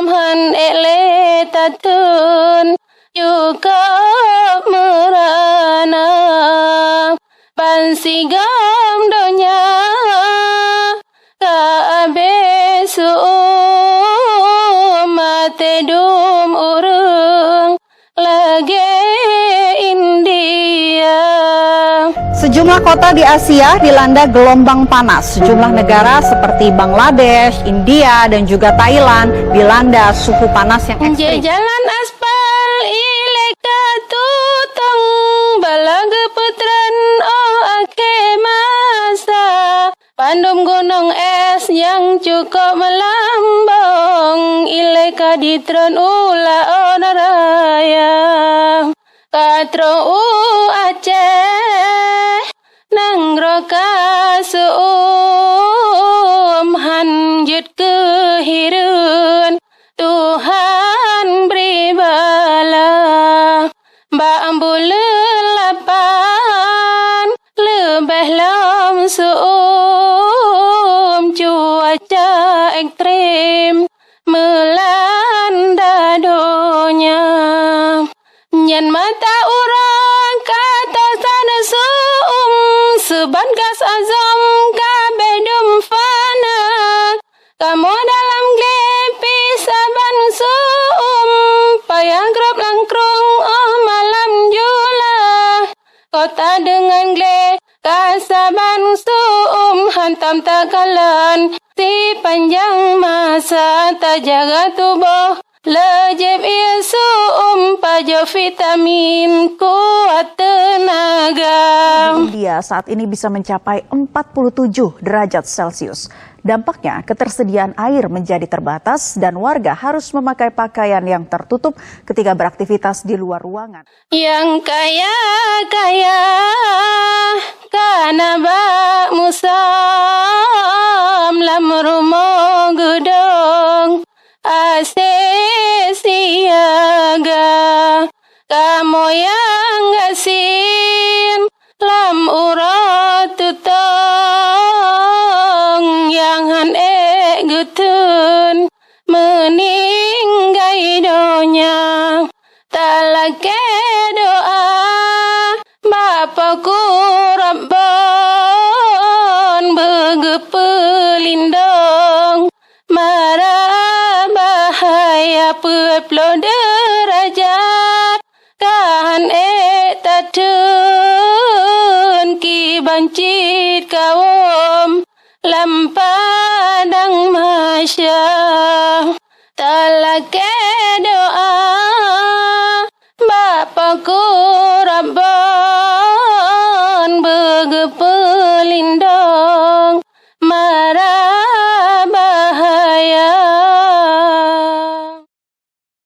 han ele tatun juga merana bansigam donya ka abesu mate dum urung lagi India. Sejumlah kota di Asia dilanda gelombang panas. Sejumlah negara seperti Bangladesh, India, dan juga Thailand dilanda suhu panas yang ekstrim. Jalan aspal ileka tutong balaga putran ake masa pandum gunung es yang cukup melambung ileka ditron ula onaraya katro Aceh nang roka hanjut kehirun Tuhan beri bala bambu lelapan lebih lam cuaca ekstrim melanda dunia nyan mata orang kata sana seban gas azam kabedum fana kamu dalam gepi saban payah grab langkrung malam jula kota dengan gle kasaban hantam takalan si panjang masa tak jaga tubuh lejeb isu pajo vitamin kuat tenaga. India saat ini bisa mencapai 47 derajat Celcius. Dampaknya ketersediaan air menjadi terbatas dan warga harus memakai pakaian yang tertutup ketika beraktivitas di luar ruangan. Yang kaya karena bak musam lam rumah gedong AC siaga kamu yang gasin lam urat tutong yang han gutun meninggai donya talake doa Bapakku Rabbon begepelindong marah bahaya peplo derajat kan tatun ki bancit kawom lampadang masya talake doa Bapakku